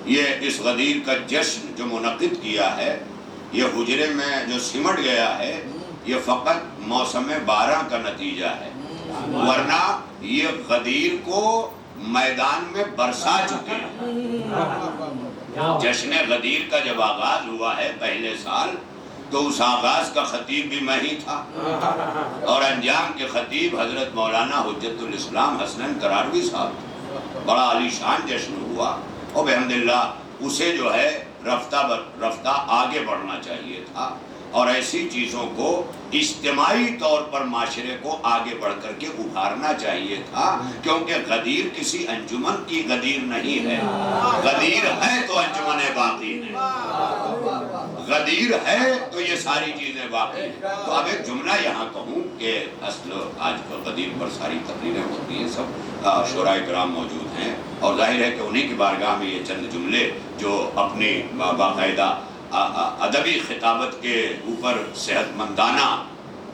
یہ اس غدیر کا جشن جو منعقد کیا ہے، یہ حجرے میں جو سمٹ گیا ہے، یہ فقط موسم بارہ کا نتیجہ ہے، ورنہ یہ غدیر کو میدان میں برسا چکے ہیں۔ جشن غدیر کا جب آغاز ہوا ہے پہلے سال، تو اس آغاز کا خطیب بھی میں ہی تھا، اور انجام کے خطیب حضرت مولانا حجت الاسلام حسنین قراروی صاحب تھے۔ بڑا عالی شان جشن ہوا، اور بحمداللہ اسے جو ہے رفتہ آگے بڑھنا چاہیے تھا، اور ایسی چیزوں کو اجتماعی طور پر معاشرے کو آگے بڑھ کر کے ابھارنا چاہیے تھا، کیونکہ غدیر کسی انجمن کی غدیر نہیں ہے، غدیر ہے تو انجمن باقی ہے، غدیر ہے تو یہ ساری چیزیں باقی ہیں۔ تو اب ایک جملہ یہاں کہوں کہ اصل آج غدیر پر ساری تقریریں ہوتی ہیں، سب شورائے کرام موجود ہیں، اور ظاہر ہے کہ انہی کی بارگاہ میں یہ چند جملے جو اپنی باقاعدہ ادبی خطابت کے اوپر صحت مندانہ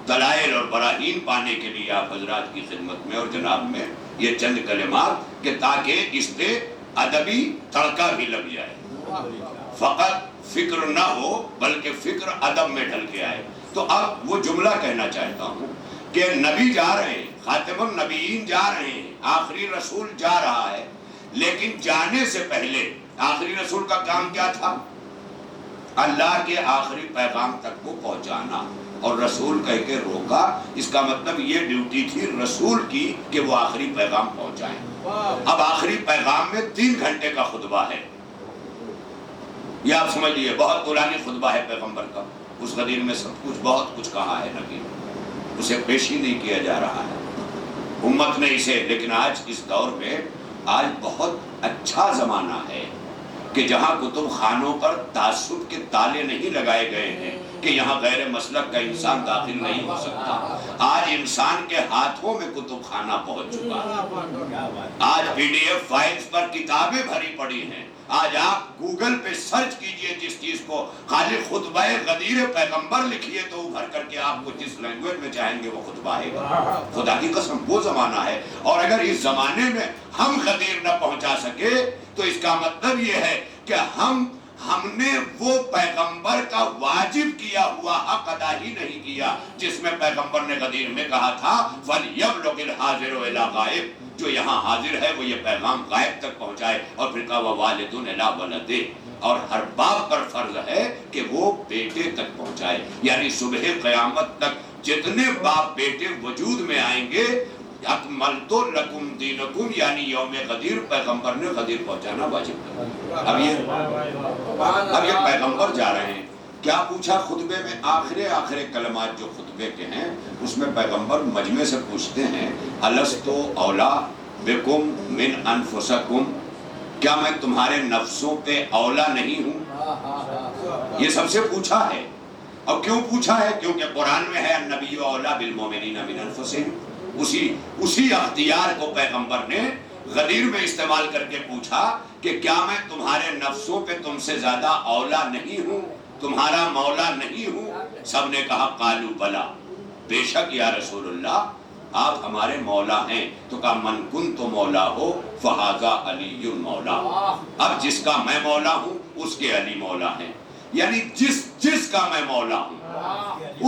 دلائل اور براہین پانے کے لیے آپ حضرات کی خدمت میں اور جناب میں یہ چند کلمات، کہ تاکہ اس پہ ادبی تڑکا بھی لگ جائے، فقط فکر نہ ہو بلکہ فکر ادب میں ڈھل کے آئے۔ تو اب وہ جملہ کہنا چاہتا ہوں کہ نبی جا رہے ہیں، خاتم النبیین جا رہے ہیں، آخری رسول جا رہا ہے، لیکن جانے سے پہلے آخری رسول کا کام کیا تھا؟ اللہ کے آخری پیغام تک کو پہنچانا، اور رسول کہہ کے روکا، اس کا مطلب یہ ڈیوٹی تھی رسول کی کہ وہ آخری پیغام پہنچائیں۔ اب آخری پیغام میں 3 گھنٹے کا خطبہ ہے، یہ آپ سمجھ لیے، بہت پرانی خطبہ ہے پیغمبر کا، اس غدیر میں سب کچھ بہت کچھ کہا ہے نبی نے، اسے پیش ہی نہیں کیا جا رہا ہے امت نے اسے۔ لیکن آج اس دور میں آج بہت اچھا زمانہ ہے کہ جہاں کتب خانوں پر تعصب کے تالے نہیں لگائے گئے ہیں کہ یہاں غیر مسلک کا انسان داخل نہیں ہو سکتا۔ آج انسان کے ہاتھوں میں کتب خانہ پہنچ چکا ہے، آج PDF فائلز پر کتابیں بھری پڑی ہیں، آج آپ گوگل پہ سرچ کیجئے جس چیز کو، خالی خطبہ غدیر پیغمبر لکھیے تو ابھر کر کے آپ کو جس لینگویج میں چاہیں گے وہ خطبہ آئے گا۔ خدا کی قسم وہ زمانہ ہے، اور اگر اس زمانے میں ہم غدیر نہ پہنچا سکے تو اس کا مطلب یہ ہے کہ ہم نے وہ پیغمبر کا واجب کیا ہوا حق ادا ہی نہیں کیا، جس میں پیغمبر نے غدیر میں کہا تھا فَلْيَبْلُغِ الْحَاضِرُ إِلَىٰ غَائِبٍ، جو یہاں حاضر ہے وہ یہ پیغام غائب تک پہنچائے، اور پھر کہا وَوَالِدٌ إِلَىٰ وَلَدِهِ، اور ہر باپ پر فرض ہے کہ وہ بیٹے تک پہنچائے، یعنی صبح قیامت تک جتنے باپ بیٹے وجود میں آئیں گے، اکملت لکم دینکم، یعنی یوم غدیر پیغمبر نے غدیر پہنچانا واجب کر۔ اب یہ پیغمبر جا رہے ہیں، کیا پوچھا خطبے میں؟ آخر کلمات جو خطبے کے ہیں اس میں پیغمبر مجمع سے پوچھتے ہیں الست اولا بکم من انفسکم، کیا میں تمہارے نفسوں پہ اولا نہیں ہوں؟ یہ سب سے پوچھا ہے، اور کیوں پوچھا ہے؟ کیونکہ قرآن میں ہے النبی اولا بالمؤمنین من انفسہم، اسی اختیار کو پیغمبر نے غدیر میں استعمال کر کے پوچھا کہ کیا میں تمہارے نفسوں پہ تم سے زیادہ اولا نہیں ہوں، تمہارا مولا نہیں ہوں؟ سب نے کہا قالوا بلا، بے شک یا رسول اللہ آپ ہمارے مولا ہیں۔ تو کہا من کنت مولا ہو فہذا علی مولا، اب جس کا میں مولا ہوں اس کے علی مولا ہیں، یعنی جس کا میں مولا ہوں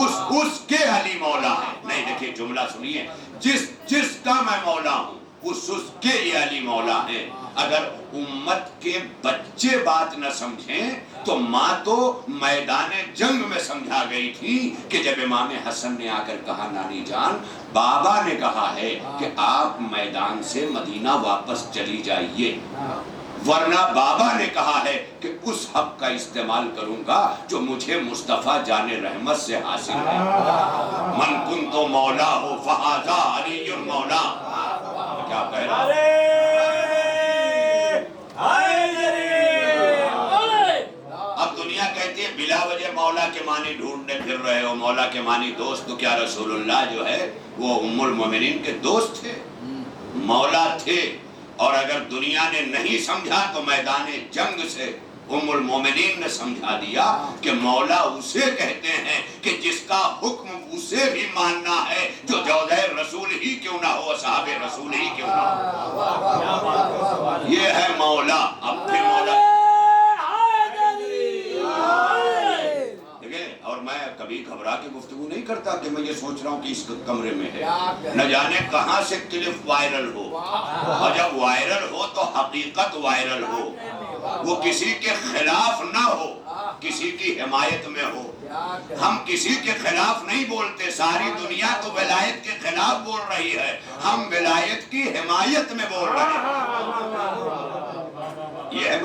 اس کے علی مولا ہے۔ نہیں دیکھیں جملہ سنیے، جس کا میں مولا ہوں اس کے یہ علی مولا ہے۔ اگر امت کے بچے بات نہ سمجھیں تو ماں تو میدان جنگ میں سمجھا گئی تھی کہ جب امام حسن نے آ کر کہا نانی جان، بابا نے کہا ہے کہ آپ میدان سے مدینہ واپس چلی جائیے، ورنہ بابا نے کہا ہے کہ اس حق کا استعمال کروں گا جو مجھے مصطفیٰ جان رحمت سے حاصل ہے۔ من کنت مولا ہو فہذا علی مولا، کیا کہہ رہا ہے؟ اب دنیا کہتی ہے بلا وجہ مولا کے معنی ڈھونڈنے پھر رہے ہو، مولا کے معنی دوست، تو کیا رسول اللہ جو ہے وہ ام المومنین کے دوست تھے، مولا تھے؟ اور اگر دنیا نے نہیں سمجھا تو میدان جنگ سے ام المومنین نے سمجھا دیا کہ مولا اسے کہتے ہیں کہ جس کا حکم اسے بھی ماننا ہے جو جوزہ رسول ہی کیوں نہ ہو، اصحاب رسول ہی کیوں نہ ہو، یہ ہے مولا۔ اب پھر مولا نہیں کرتا کہ میں یہ سوچ رہا ہوں کہ اس کمرے میں ہے، نہ جانے کہاں سے کلپ وائرل ہو، اور جب وائرل ہو تو حقیقت وائرل ہو، وہ کسی کے خلاف نہ ہو، کسی کی حمایت میں ہو۔ ہم کسی کے خلاف نہیں بولتے، ساری دنیا تو ولایت کے خلاف بول رہی ہے، ہم ولایت کی حمایت میں بول رہے ہیں۔ یہ ہے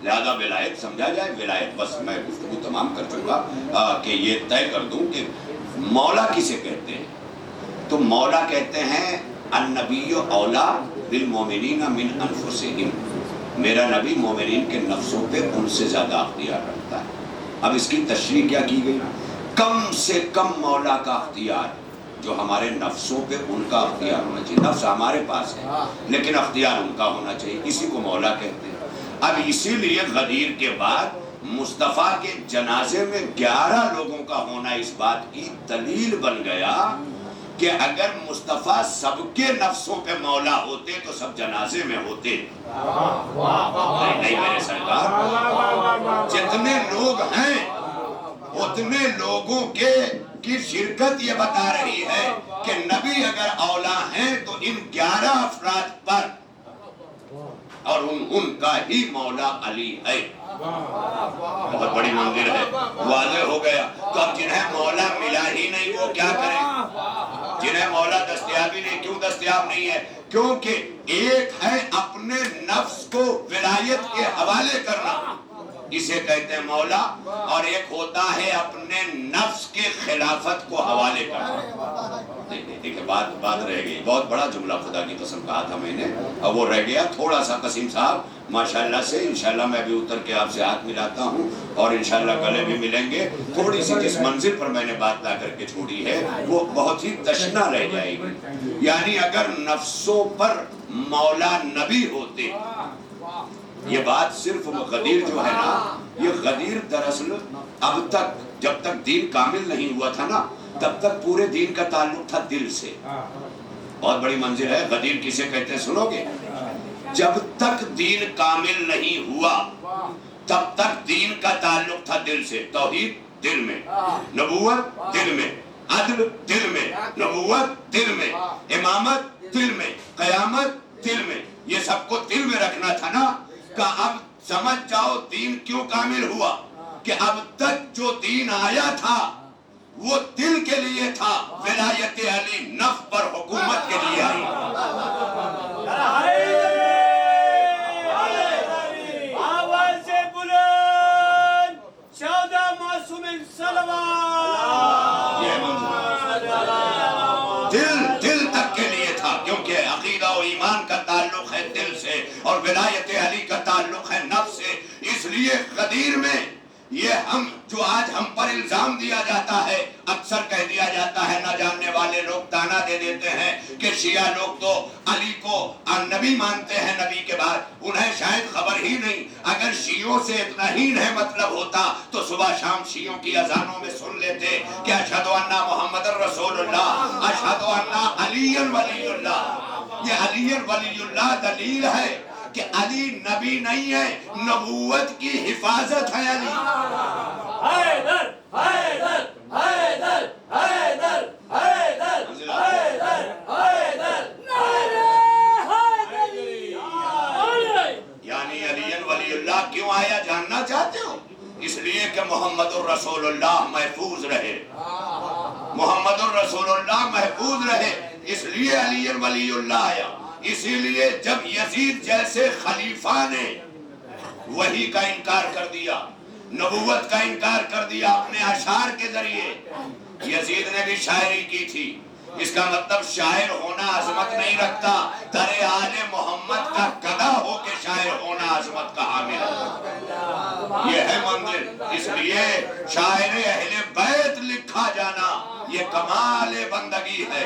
لہذا ولایت سمجھا جائے۔ ولایت بس میں گفتگو تمام کر چکا کہ یہ طے کر دوں کہ مولا کسے کہتے ہیں۔ تو مولا کہتے ہیں النبی اولا بالمومنین من انفسہم، میرا نبی مومنین کے نفسوں پہ ان سے زیادہ اختیار رکھتا ہے۔ اب اس کی تشریح کیا کی گئی؟ کم سے کم مولا کا اختیار جو ہمارے نفسوں پہ ان کا اختیار ہونا چاہیے۔ نفس ہمارے پاس ہے لیکن اختیار ان کا ہونا چاہیے، اسی کو مولا کہتے ہیں۔ اب اسی لیے غدیر کے بعد مصطفیٰ کے جنازے میں 11 لوگوں کا ہونا اس بات کی دلیل بن گیا کہ اگر مصطفیٰ سب کے نفسوں پہ مولا ہوتے تو سب جنازے میں ہوتے۔ نہیں میرے سرکار، جتنے لوگ ہیں اتنے لوگوں کی شرکت یہ بتا رہی ہے کہ نبی اگر اولا ہیں تو ان 11 افراد پر، اور ان کا ہی مولا علی ہے۔ بہت بڑی منزل ہے، واضح ہو گیا۔ تو اب جنہیں مولا ملا ہی نہیں وہ کیا کریں؟ جنہیں مولا دستیاب ہی نہیں، کیوں دستیاب نہیں ہے؟ کیونکہ ایک ہے اپنے نفس کو ولایت کے حوالے کرنا، اسے کہتے ہیں مولا، اور ایک ہوتا ہے اپنے نفس کے خلافت کو حوالے کرنا۔ دیکھیں بات رہ گئی، بہت بڑا جملہ خدا کی قسم کہا تھا میں نے، اب وہ رہ گیا تھوڑا سا۔ قسیم صاحب ماشاءاللہ سے انشاءاللہ میں بھی اتر کے آپ سے ہاتھ ملاتا ہوں، اور انشاءاللہ گلے بھی ملیں گے۔ تھوڑی سی جس منزل پر میں نے بات لا کر کے چھوڑی ہے وہ بہت ہی تشنا رہ جائے گی۔ یعنی اگر نفسوں پر مولا نبی ہوتے، یہ بات صرف غدیر جو ہے نا، یہ غدیر دراصل اب تک جب تک دین کامل نہیں ہوا تھا نا، تب تک پورے دین کا تعلق تھا دل سے۔ بہت بڑی منزل ہے۔ غدیر کسے کہتے ہیں سنو گے؟ جب تک دین کامل نہیں ہوا تب تک دین کا تعلق تھا دل سے۔ توحید دل میں، نبوت دل میں، عدل دل میں، نبوت دل میں، امامت دل میں، قیامت دل میں، یہ سب کو دل میں رکھنا تھا نا۔ کہ اب سمجھ جاؤ دین کیوں کامل ہوا، کہ اب تک جو دین آیا تھا وہ دل کے لیے تھا، ولایت علی نفس پر حکومت کے لیے آئی۔ آواز بلند، شہداء معصوم صلوات۔ یہ دل تک کے لیے تھا، کیونکہ عقیدہ و ایمان کا تعلق ہے دل سے، اور ولایت علی کا تعلق ہے نفس سے۔ اس لیے غدیر میں یہ جو آج ہم پر الزام دیا جاتا ہے، اکثر کہہ دیا جاتا ہے، نہ جاننے والے لوگ تانا دے دیتے ہیں کہ شیعہ لوگ تو علی کو نبی مانتے ہیں، نبی کے بعد انہیں شاید خبر ہی نہیں۔ اگر شیعوں سے اتنا ہی نہیں مطلب ہوتا تو صبح شام شیعوں کی اذانوں میں سن لیتے کہ اشہد ان محمد رسول اللہ، اشہد ان علی ولی اللہ۔ یہ علی ولی اللہ دلیل ہے کہ علی نبی نہیں ہے، نبوت کی حفاظت ہے علی۔ حیدر حیدر حیدر حیدر حیدر حیدر حیدر یعنی علی ولی اللہ کیوں آیا جاننا چاہتے ہو؟ اس لیے کہ محمد الرسول اللہ محفوظ رہے، محمد الرسول اللہ محفوظ رہے، اس لیے علی ولی اللہ آیا۔ اسی لیے جب یزید جیسے خلیفہ نے وحی کا انکار کر دیا، نبوت کا انکار کر دیا اپنے اشعار کے ذریعے، یزید نے بھی شاعری کی تھی۔ اس کا مطلب شاعر ہونا عظمت نہیں رکھتا، در آل محمد کا گدھا ہو کے شاعر ہونا عظمت کا حامل ہے۔ یہ ہے منزل۔ اس لیے شاعر اہل بیت لکھا جانا یہ کمال بندگی ہے،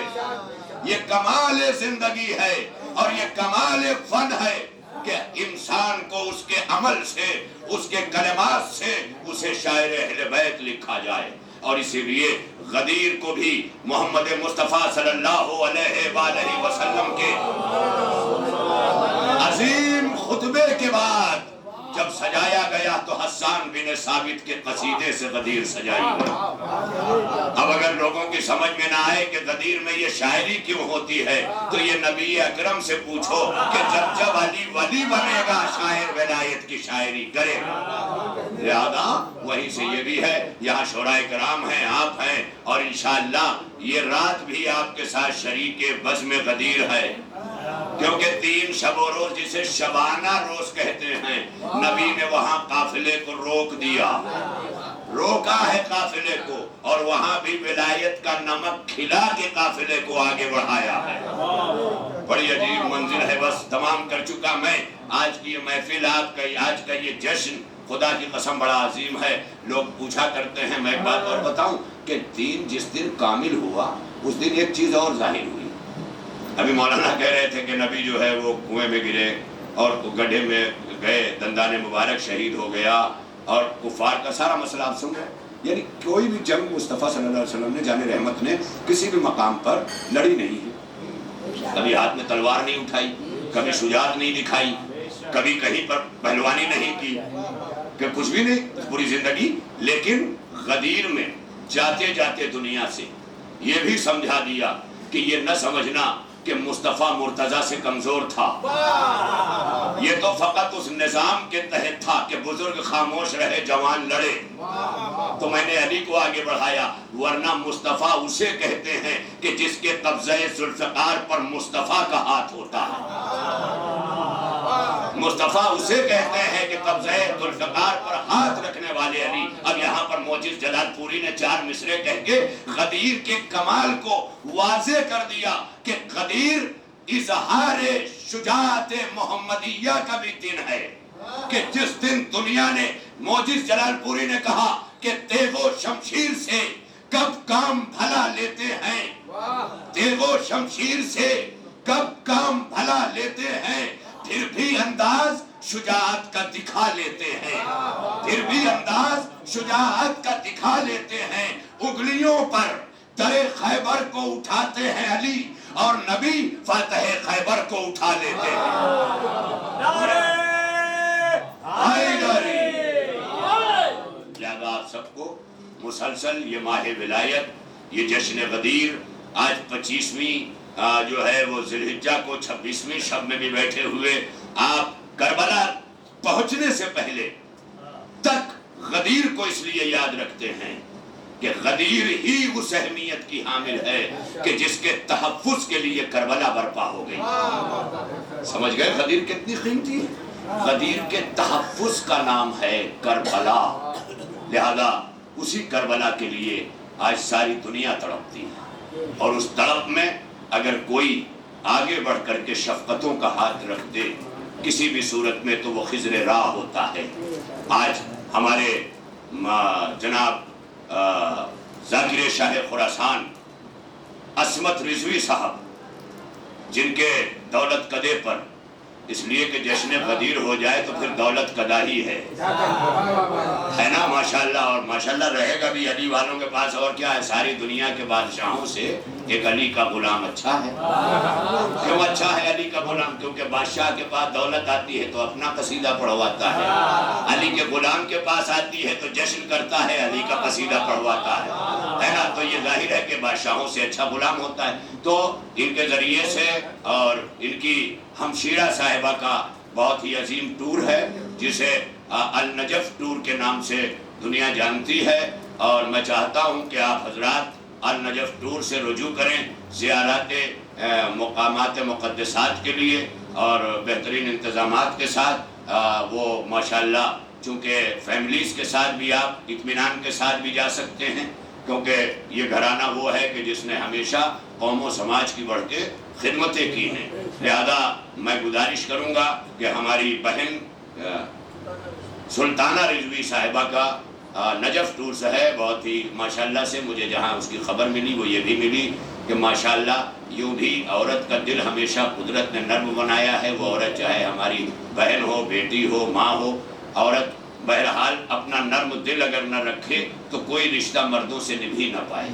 یہ کمال زندگی ہے، اور یہ کمال فن ہے کہ انسان کو اس کے عمل سے، اس کے کلمات سے اسے شاعر اہل بیت لکھا جائے۔ اور اسی لیے غدیر کو بھی محمد مصطفیٰ صلی اللہ علیہ وآلہ وسلم کے عظیم خطبے کے بعد جب سجایا گیا تو حسان بن ثابت کے قصیدے سے غدیر سجائی گئی. اب اگر لوگوں کی سمجھ میں نہ آئے کہ غدیر میں یہ شاعری کیوں ہوتی ہے تو یہ نبی اکرم سے پوچھو کہ جب علی ولی بنے گا شاعر ولایت کی شاعری کرے گا. لہذا وہیں سے یہ بھی ہے. یہاں شعراء کرام ہیں، آپ ہیں، اور انشاءاللہ یہ رات بھی آپ کے ساتھ شریک بزم غدیر ہے، کیونکہ 3 شب و روز جسے شبانہ روز کہتے ہیں، نبی نے وہاں قافلے کو روک دیا، روکا ہے قافلے کو، اور وہاں بھی ولایت کا نمک کھلا کے قافلے کو آگے بڑھایا ہے. بڑی عجیب منزل ہے. بس تمام کر چکا میں. آج کی یہ محفل، آج کا یہ جشن خدا کی قسم بڑا عظیم ہے. لوگ پوچھا کرتے ہیں، میں ایک بات اور بتاؤں کہ دین جس دن کامل ہوا اس دن ایک چیز اور ظاہر ہوئی. ابھی مولانا کہہ رہے تھے کہ نبی جو ہے وہ کنویں میں گرے اور گڈھے میں گئے، دندان مبارک شہید ہو گیا، اور کفار کا سارا مسئلہ آپ سن رہے ہیں. یعنی کوئی بھی جنگ مصطفیٰ صلی اللہ علیہ وسلم نے جان رحمت نے کسی بھی مقام پر لڑی نہیں ہے. کبھی ہاتھ میں تلوار نہیں اٹھائی، کبھی شجاعت نہیں دکھائی، کبھی کہیں پر پہلوانی نہیں کی، کہ کچھ بھی نہیں پوری زندگی. لیکن غدیر میں جاتے جاتے دنیا سے یہ بھی سمجھا دیا کہ یہ نہ سمجھنا کہ مصطفیٰ مرتضیٰ سے کمزور تھا، یہ تو فقط اس نظام کے تحت تھا کہ بزرگ خاموش رہے، جوان لڑے، تو میں نے علی کو آگے بڑھایا. ورنہ مصطفیٰ اسے کہتے ہیں کہ جس کے قبضہ ذوالفقار پر مصطفیٰ کا ہاتھ ہوتا ہے. مصطفیٰ اسے کہتے ہیں کہ قبضہ ذوالفقار پر ہاتھ رکھنے والے علی. اب یہاں پر موجز جلال پوری نے 4 مصرے کہہ کے غدیر کے کمال کو واضح کر دیا کہ غدیر اظہار شجاعت محمدیہ کا بھی دن ہے، کہ جس دن دنیا نے، موجز جلال پوری نے کہا کہ تیغ و شمشیر سے کب کام بھلا لیتے ہیں، تیغ و شمشیر سے کب کام بھلا لیتے ہیں، پھر بھی انداز شجاعت کا دکھا لیتے ہیں، پھر بھی انداز شجاعت کا دکھا لیتے ہیں. انگلیوں پر در خیبر کو اٹھاتے ہیں علی، اور نبی فاتح خیبر کو اٹھا لیتے ہیں. لہذا آپ سب کو مسلسل یہ ماہ ولایت، یہ جشن غدیر، آج 25ویں جو ہے وہ ذی الحجہ کو 26ویں شب میں بھی بیٹھے ہوئے، آپ کربلا پہنچنے سے پہلے تک غدیر کو اس لیے یاد رکھتے ہیں کہ غدیر ہی اس اہمیت کی حامل ہے کہ جس کے تحفظ کے لیے کربلا برپا ہو گئی. سمجھ گئے غدیر کتنی قیمتی ہے؟ غدیر کے تحفظ کا نام ہے کربلا. لہذا اسی کربلا کے لیے آج ساری دنیا تڑپتی ہے، اور اس تڑپ میں اگر کوئی آگے بڑھ کر کے شفقتوں کا ہاتھ رکھ دے کسی بھی صورت میں تو وہ خضر راہ ہوتا ہے. آج ہمارے جناب ذاکر شاہ خراسان عصمت رضوی صاحب، جن کے دولت کدے پر اس لیے کہ جشن غدیر ہو جائے تو پھر دولت کدا ہی ہے نا ماشاءاللہ. اور ماشاءاللہ رہے گا بھی علی والوں کے پاس. اور کیا ہے، ساری دنیا کے بادشاہوں سے ایک علی کا غلام اچھا ہے. کیوں اچھا ہے علی کا غلام؟ کیونکہ بادشاہ کے پاس دولت آتی ہے تو اپنا قصیدہ پڑھواتا ہے، علی کے غلام کے پاس آتی ہے تو جشن کرتا ہے، علی کا قصیدہ پڑھواتا ہے نا. تو یہ ظاہر ہے کہ بادشاہوں سے اچھا غلام ہوتا ہے. تو ان کے ذریعے سے اور ان کی ہمشیرہ صاحبہ کا بہت ہی عظیم ٹور ہے جسے النجف ٹور کے نام سے دنیا جانتی ہے. اور میں چاہتا ہوں کہ آپ حضرات النجف ٹور سے رجوع کریں زیارات مقامات مقدسات کے لیے، اور بہترین انتظامات کے ساتھ. وہ ماشاءاللہ چونکہ فیملیز کے ساتھ بھی آپ اطمینان کے ساتھ بھی جا سکتے ہیں، کیونکہ یہ گھرانہ وہ ہے کہ جس نے ہمیشہ قوم و سماج کی بڑھ کے خدمتیں کی ہیں. لہذا میں گزارش کروں گا کہ ہماری بہن سلطانہ رضوی صاحبہ کا نجف ٹورز ہے. بہت ہی ماشاءاللہ سے مجھے جہاں اس کی خبر ملی وہ یہ بھی ملی کہ ماشاءاللہ یوں بھی عورت کا دل ہمیشہ قدرت نے نرم بنایا ہے. وہ عورت چاہے ہماری بہن ہو، بیٹی ہو، ماں ہو، عورت بہرحال اپنا نرم دل اگر نہ رکھے تو کوئی رشتہ مردوں سے نبھی نہ پائے.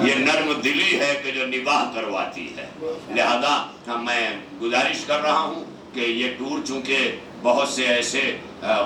یہ نرم دلی ہے کہ جو نباہ کرواتی ہے. لہذا میں گزارش کر رہا ہوں کہ یہ ٹور چونکہ بہت سے ایسے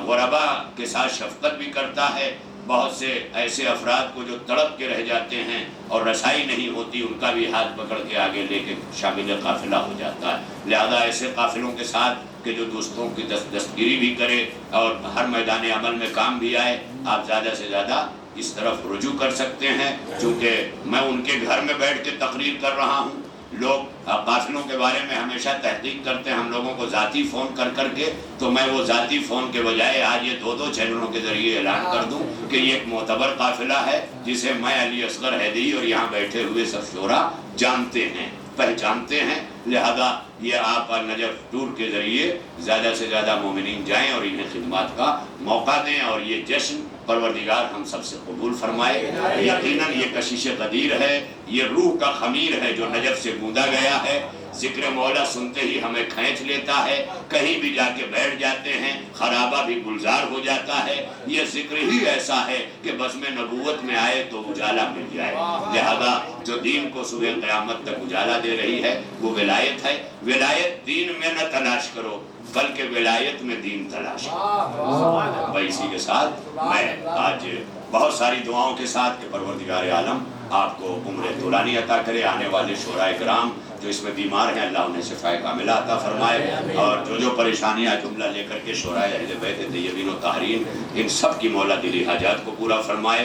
غربا کے ساتھ شفقت بھی کرتا ہے، بہت سے ایسے افراد کو جو تڑپ کے رہ جاتے ہیں اور رسائی نہیں ہوتی، ان کا بھی ہاتھ پکڑ کے آگے لے کے شامل قافلہ ہو جاتا ہے۔ لہذا ایسے قافلوں کے ساتھ کہ جو دوستوں کی دستگیری بھی کرے اور ہر میدان عمل میں کام بھی آئے، آپ زیادہ سے زیادہ اس طرف رجوع کر سکتے ہیں، چونکہ میں ان کے گھر میں بیٹھ کے تقریر کر رہا ہوں۔ لوگ قافلوں کے بارے میں ہمیشہ تحقیق کرتے ہیں ہم لوگوں کو ذاتی فون کر کے، تو میں وہ ذاتی فون کے بجائے آج یہ 2 چینلوں کے ذریعے اعلان کر دوں کہ یہ ایک معتبر قافلہ ہے جسے میں علی اصغر حیدری اور یہاں بیٹھے ہوئے سب شعراء جانتے ہیں، پہچانتے ہیں۔ لہذا یہ آپ نجف ٹور کے ذریعے زیادہ سے زیادہ مومنین جائیں اور انہیں خدمات کا موقع دیں، اور یہ جشن پروردگار ہم سب سے قبول فرمائے۔ یقیناً یہ کشش قدیر ہے، یہ روح کا خمیر ہے جو نجف سے گوندا گیا ہے۔ ذکر مولا سنتے ہی ہمیں کھینچ لیتا ہے، کہیں بھی جا کے بیٹھ جاتے ہیں، خرابہ بھی گلزار ہو جاتا ہے۔ یہ ذکر ہی ایسا ہے کہ بس میں نبوت میں آئے تو اجالا مل جائے۔ لہذا جو دین کو صبح قیامت تک اجالا دے رہی ہے وہ ولایت ہے۔ ولایت دین میں نہ تلاش کرو بلکہ ولایت میں دین تلاش کرو۔ بھائی اسی کے ساتھ میں آج بہت ساری دعاؤں کے ساتھ کہ پروردگار عالم آپ کو عمر طولانی عطا کرے، آنے والے شعراء کرام جو اس میں بیمار ہیں اللہ انہیں شفاء کاملہ عطا فرمائے، اور جو پریشانیاں جملہ لے کر کے شعراء اہل بیت طیبین و طاہرین ان سب کی مولا دلی حاجات کو پورا فرمائے۔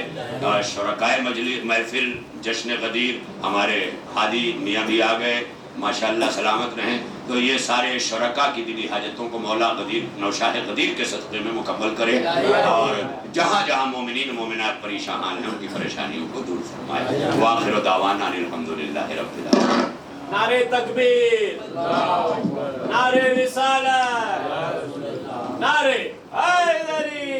شرکائے مجلس محفل جشن غدیر ہمارے ہادی میاں بھی آ گئے، ماشاءاللہ سلامت رہیں، تو یہ سارے شرکا کی دلی حاجتوں کو مولا غدیر نوشاہ غدیر کے صدقے میں مکمل کرے، اور جہاں جہاں مومنین مومنات پریشان ہیں ان کی پریشانیوں کو دور فرمائے۔ وآخر دعوانا ان الحمدللہ رب العالمین۔ نعرے تکبیر، نعرے رسالت، نعرے حیدری۔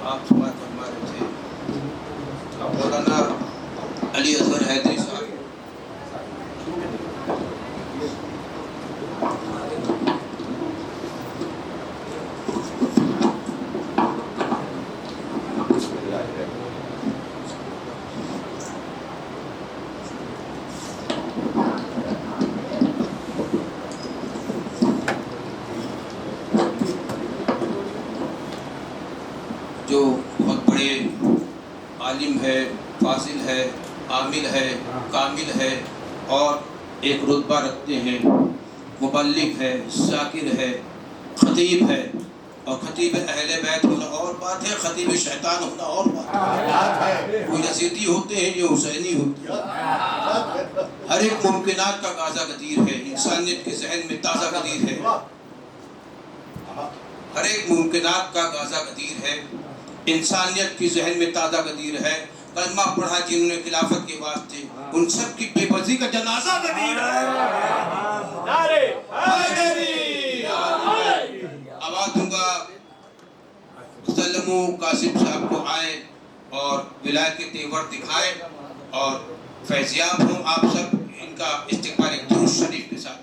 آپ سماعت فرما رہے تھے مولانا علی اصغر حیدری صاحب، جو بہت بڑے عالم ہے، فاضل ہے، عامل ہے، کامل ہے، اور ایک رتبہ رکھتے ہیں، مبلغ ہے، ذاکر ہے، خطیب ہے، اور خطیب اہل بیت ہونا اور بات ہے، خطیب شیطان ہونا اور بات ہے۔ وہ یزیدی ہوتے ہیں، یہ حسینی ہوتے ہیں۔ ہر ایک ممکنات کا تازہ قدیر ہے، انسانیت کے ذہن میں تازہ قدیر ہے، ہر ایک ممکنات کا تازہ قدیر ہے، انسانیت کی ذہن میں تازہ قدیر ہے۔ کلمہ پڑھا جنہوں نے خلافت کے واسطے، ان سب کی بے بسی کا جنازہ قدیر ہے۔ نعرے حیدری۔ آواز دوں گا سلمو قاسم صاحب کو آئے اور ولایت کے تیور دکھائے اور فیضیاب ہوں۔ آپ سب ان کا استقبال ایک درود شریف کے ساتھ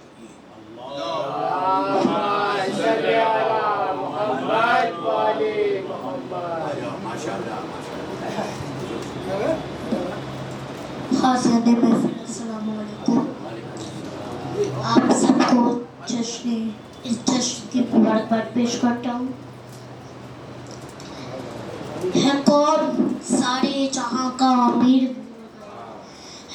خاصیت محفل السلام علیکم۔ آپ سب کو اس جشن کی مبارکباد پیش کرتا ہوں۔ ہے کون سارے جہاں کا امیر،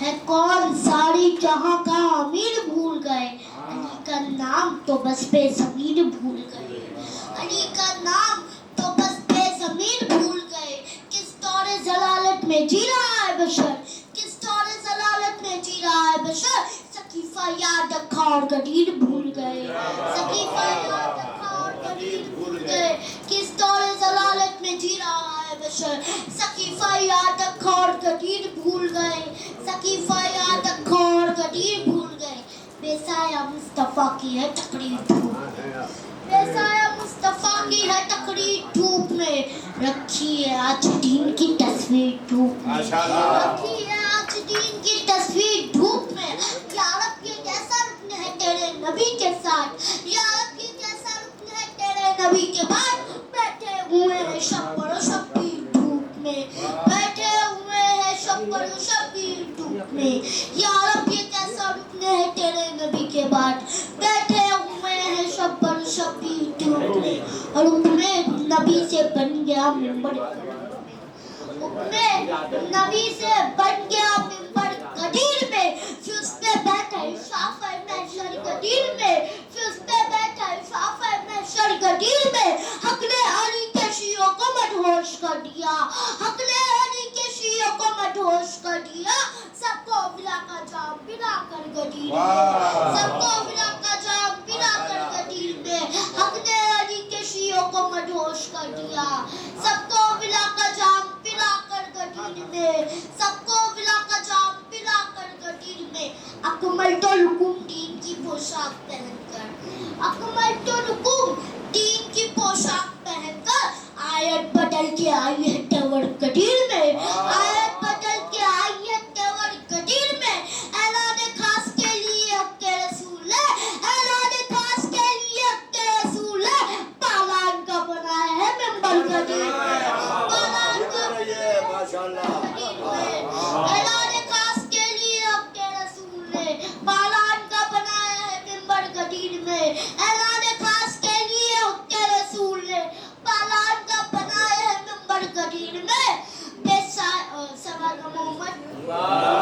ہے کون ساری جہاں کا امیر بھول گئے، علی کا نام تو بس بے ضمیر بھول گئے، علی کا نام تو بس بے ضمیر بھول گئے۔ کس دور ضلالت میں جی رہا ہے بشر، کس دور ضلالت میں جی رہا ہے بشر، سقیفہ یاد رکھا اور غدیر بھول گئے، سقیفہ یاد رکھا اور غدیر بھول گئے۔ کس دور ضلالت میں جی رہا ہے بشر، محشر سقیفہ یاد رکھا اور غدیر بھول گئے سقیفہ یاد رکھا اور غدیر بھول گئے بے سایہ مصطفیٰ کی ہے تقریر دھوپ بے سایہ مصطفیٰ کی ہے تقریر دھوپ میں رکھی ہے آج دین کی تصویر دھوپ میں رکھی ہے آج دین کی تصویر دھوپ میں یا رب یہ کیسا رکن ہے تیرے نبی کے ساتھ یا رب یہ کیسا رکن ہے تیرے نبی کے بعد بیٹھے ہوئے ہیں شب پر و شبیر دھوپ میں بیٹھے ہوئے ہیں شب پر و شبیر دھوپ میں یا رب یہ کیسا رکن ہے تیرے نبی کے بعد بیٹھے ہوئے ہیں شب پر و شبیر دھوپ میں اور حکمِ نبی سے بن گیا منبر نبی سے بن گیا منبر قدیر میں پھر اس پہ بیٹھا شافع محشر قدیر میں پھر اس پہ بیٹھا شافع محشر قدیر میں حق نے علی کے شیعوں کو مدہوش کر دیا حق نے علی کے شیعوں کو مدہوش کر دیا سب کو بلا کا جام بلا کر قدیر میں سب کو بلا کا جام بلا کر قدیر میں حق نے علی کے شیعوں کو مدہوش کر دیا سب کو بلا کا جام پلا کر گدیر میں سب کو بلا کا جام پلا کر گدیر میں اکمل تو حکم دین کی پوشاک پہن کر اکمل تو حکم دین کی پوشاک پہن کر آیت بدل کے آئی ہے ٹور گدیر میں آیت بدل کے آئی ہے ٹور گدیر میں اعلان خاص کے لیے حق کے رسول ہے اعلان خاص کے لیے حق کے رسول ہے پالان کا بنایا ہے منبر گدیر میں اعلان خاص کے لیے حق کے رسول نے پالان کا بنایا ہے منبر غدیر میں اعلان خاص کے لیے حق کے رسول نے پالان کا بنایا ہے منبر غدیر میں بے سوال محمد